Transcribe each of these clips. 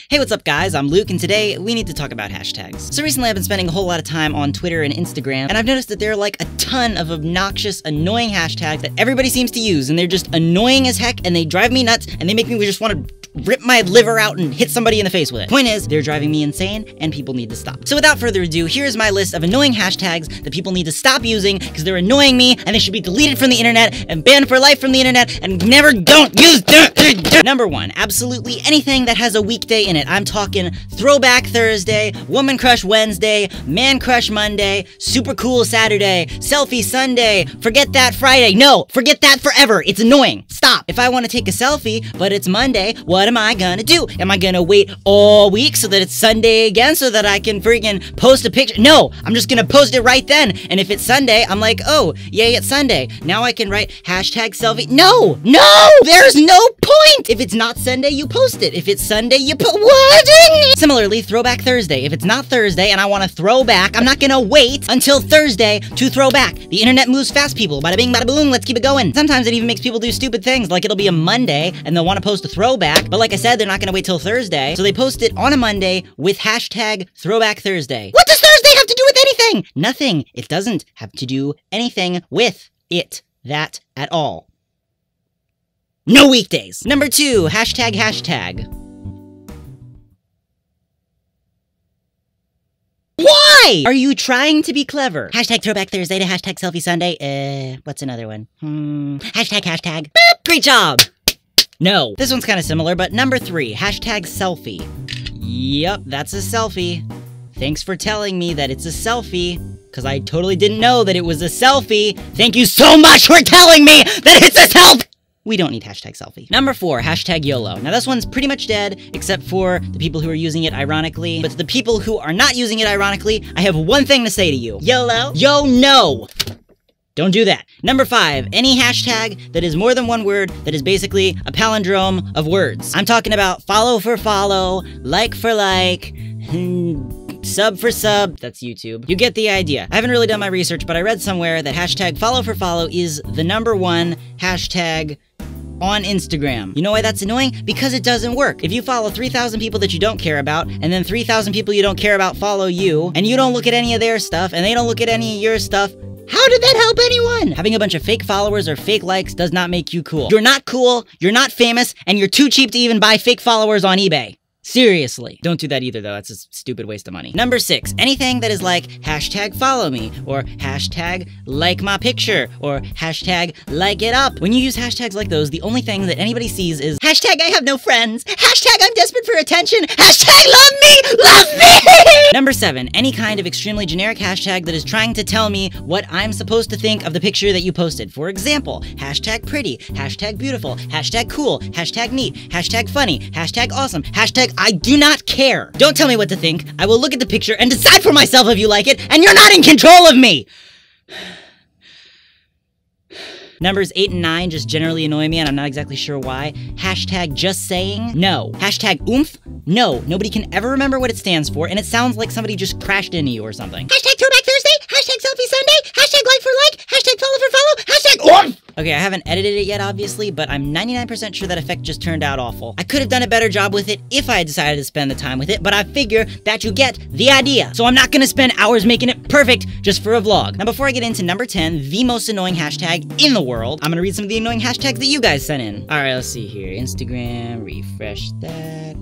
Hey, what's up guys? I'm Luke, and today we need to talk about hashtags. So recently I've been spending a whole lot of time on Twitter and Instagram, and I've noticed that there are like a ton of obnoxious, annoying hashtags that everybody seems to use, and they're just annoying as heck, and they drive me nuts, and they make me just want to rip my liver out and hit somebody in the face with it. Point is, they're driving me insane, and people need to stop. So without further ado, here's my list of annoying hashtags that people need to stop using because they're annoying me, and they should be deleted from the internet and banned for life from the internet, and never don't use them. Number 1, absolutely anything that has a weekday in it. I'm talking Throwback Thursday, Woman Crush Wednesday, Man Crush Monday, Super Cool Saturday, Selfie Sunday, Forget That Friday. No, forget that forever. It's annoying. Stop. If I want to take a selfie, but it's Monday, what am I gonna do? Am I gonna wait all week so that it's Sunday again so that I can freaking post a picture? No, I'm just gonna post it right then. And if it's Sunday, I'm like, oh, yay, it's Sunday. Now I can write hashtag selfie. No, there's no point. If it's not Sunday, you post it. If it's Sunday, you what? Similarly, Throwback Thursday. If it's not Thursday and I want to throw back, I'm not gonna wait until Thursday to throw back. The internet moves fast, people. Bada bing, bada boom, let's keep it going. Sometimes it even makes people do stupid things, like it'll be a Monday and they'll want to post a throwback, but like I said, they're not gonna wait till Thursday, so they post it on a Monday with hashtag Throwback Thursday. What does Thursday have to do with anything? Nothing. It doesn't have to do anything with it, that at all. No weekdays. Number 2, hashtag. Why are you trying to be clever? Hashtag Throwback Thursday to hashtag Selfie Sunday. What's another one? Hashtag. Boop, great job. No. This one's kind of similar, but number 3, hashtag selfie. Yep, that's a selfie. Thanks for telling me that it's a selfie, because I totally didn't know that it was a selfie. Thank you so much for telling me that it's a selfie! We don't need hashtag selfie. Number 4, hashtag YOLO. Now this one's pretty much dead, except for the people who are using it ironically. But to the people who are not using it ironically, I have one thing to say to you. YOLO? Yo, no! Don't do that. Number 5, any hashtag that is more than one word that is basically a palindrome of words. I'm talking about follow for follow, like for like, sub for sub. That's YouTube. You get the idea. I haven't really done my research, but I read somewhere that hashtag follow for follow is the number 1 hashtag on Instagram. You know why that's annoying? Because it doesn't work. If you follow 3,000 people that you don't care about, and then 3,000 people you don't care about follow you, and you don't look at any of their stuff, and they don't look at any of your stuff, how did that help anyone? Having a bunch of fake followers or fake likes does not make you cool. You're not cool, you're not famous, and you're too cheap to even buy fake followers on eBay. Seriously. Don't do that either, though. That's a stupid waste of money. Number 6, anything that is like hashtag follow me, or hashtag like my picture, or hashtag like it up. When you use hashtags like those, the only thing that anybody sees is hashtag I have no friends, hashtag I'm desperate for attention, hashtag love me! Number 7, any kind of extremely generic hashtag that is trying to tell me what I'm supposed to think of the picture that you posted. For example, hashtag pretty, hashtag beautiful, hashtag cool, hashtag neat, hashtag funny, hashtag awesome, hashtag I do not care. Don't tell me what to think. I will look at the picture and decide for myself if you like it, and you're not in control of me! Numbers 8 and 9 just generally annoy me, and I'm not exactly sure why. Hashtag just saying? No. Hashtag oomph? No. Nobody can ever remember what it stands for, and it sounds like somebody just crashed into you or something. Hashtag Throwback Thursday? Hashtag Selfie Sunday? Hashtag like for like? Hashtag follow for follow? Hashtag oomph! Okay, I haven't edited it yet, obviously, but I'm 99% sure that effect just turned out awful. I could have done a better job with it if I had decided to spend the time with it, but I figure that you get the idea. So I'm not gonna spend hours making it perfect just for a vlog. Now, before I get into number 10, the most annoying hashtag in the world, I'm gonna read some of the annoying hashtags that you guys sent in. All right, let's see here. Instagram, refresh that,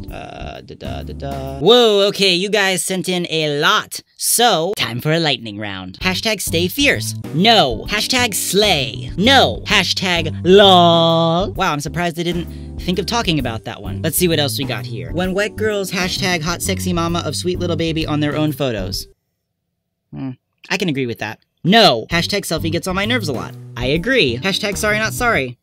Whoa, okay, you guys sent in a lot. So, time for a lightning round. Hashtag stay fierce. No. Hashtag slay. No. Hashtag lol. Wow, I'm surprised I didn't think of talking about that one. Let's see what else we got here. When white girls hashtag hot sexy mama of sweet little baby on their own photos. I can agree with that. No. Hashtag selfie gets on my nerves a lot. I agree. Hashtag sorry not sorry.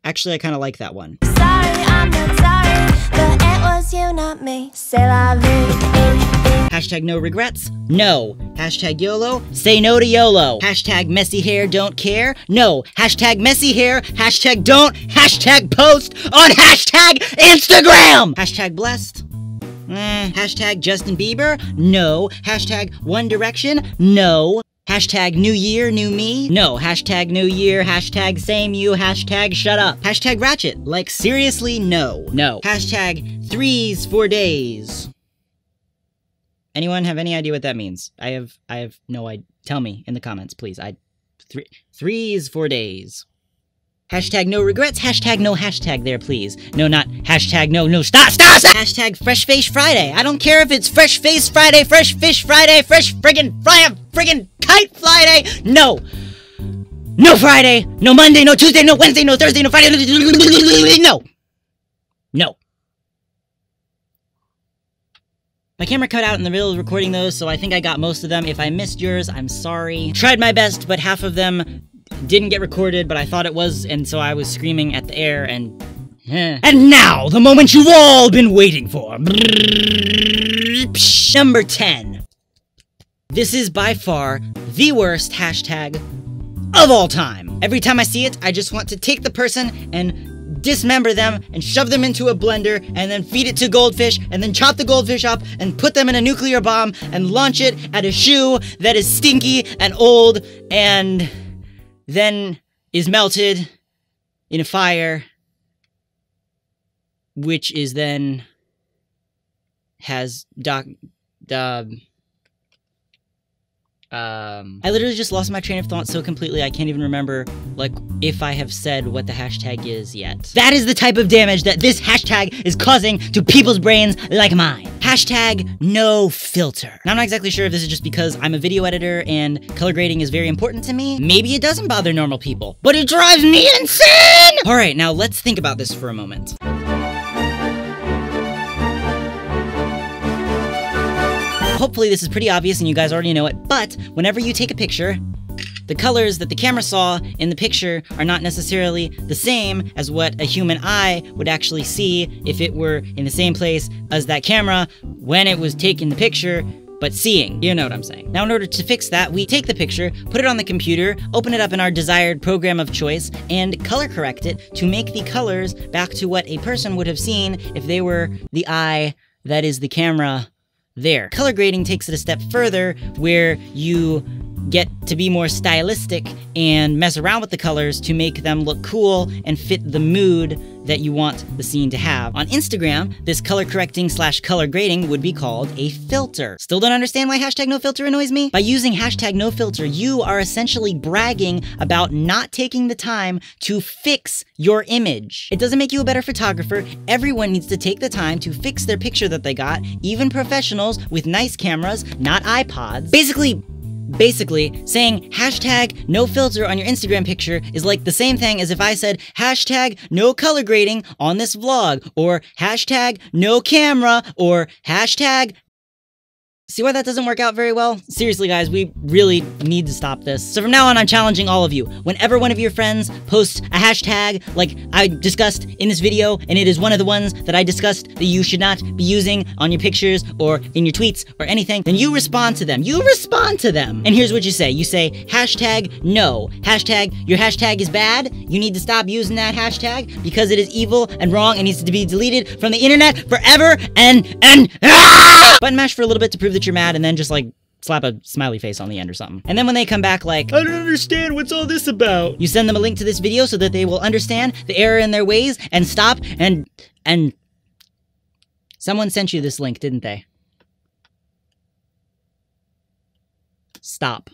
Actually, I kind of like that one. Sorry, I'm not sorry, but it was you, not me. C'est la vie. Hashtag no regrets? No. Hashtag YOLO? Say no to YOLO. Hashtag messy hair don't care? No. Hashtag messy hair, hashtag don't, hashtag post on hashtag Instagram! Hashtag blessed? Hashtag Justin Bieber? No. Hashtag One Direction? No. Hashtag new year, new me? No. Hashtag new year, hashtag same you, hashtag shut up. Hashtag ratchet. Like, seriously, no. No. Hashtag 3s for days. Anyone have any idea what that means? I have no idea. Tell me in the comments, please. 3s for days. Hashtag no regrets, hashtag no hashtag there, please. No, not hashtag no, stop! Hashtag fresh face Friday. I don't care if it's fresh face Friday, fresh fish Friday, fresh friggin' kite Friday. No. No Friday, no Monday, no Tuesday, no Wednesday, no Thursday, no Friday, no. No. My camera cut out in the middle of recording those, so I think I got most of them. If I missed yours, I'm sorry. Tried my best, but half of them didn't get recorded, but I thought it was, and so I was screaming at the air, and... And now, the moment you've all been waiting for. Number 10. This is by far the worst hashtag of all time. Every time I see it, I just want to take the person and dismember them and shove them into a blender and then feed it to goldfish and then chop the goldfish up and put them in a nuclear bomb and launch it at a shoe that is stinky and old and then is melted in a fire, which is then has I literally just lost my train of thought so completely I can't even remember, like, if I have said what the hashtag is yet. That is the type of damage that this hashtag is causing to people's brains like mine. Hashtag no filter. Now, I'm not exactly sure if this is just because I'm a video editor and color grading is very important to me. Maybe it doesn't bother normal people, but it drives me insane! Alright, now let's think about this for a moment. Hopefully this is pretty obvious and you guys already know it, but whenever you take a picture, the colors that the camera saw in the picture are not necessarily the same as what a human eye would actually see if it were in the same place as that camera when it was taking the picture, but seeing. You know what I'm saying. Now, in order to fix that, we take the picture, put it on the computer, open it up in our desired program of choice, and color correct it to make the colors back to what a person would have seen if they were the eye that is the camera there. Color grading takes it a step further, where you get to be more stylistic and mess around with the colors to make them look cool and fit the mood that you want the scene to have. On Instagram, this color correcting / color grading would be called a filter. Still don't understand why hashtag no filter annoys me? By using hashtag no filter, you are essentially bragging about not taking the time to fix your image. It doesn't make you a better photographer. Everyone needs to take the time to fix their picture that they got, even professionals with nice cameras, not iPods. Basically, saying hashtag no filter on your Instagram picture is like the same thing as if I said hashtag no color grading on this vlog, or hashtag no camera, or hashtag... See why that doesn't work out very well? Seriously, guys, we really need to stop this. So from now on, I'm challenging all of you. Whenever one of your friends posts a hashtag like I discussed in this video, and it is one of the ones that I discussed that you should not be using on your pictures or in your tweets or anything, then you respond to them. You respond to them. And here's what you say. You say hashtag no. Hashtag your hashtag is bad. You need to stop using that hashtag because it is evil and wrong and needs to be deleted from the internet forever and button mash for a little bit to prove that you're mad, and then just like slap a smiley face on the end or something. And then when they come back like, I don't understand, what's all this about? You send them a link to this video so that they will understand the error in their ways and stop and someone sent you this link, didn't they? Stop.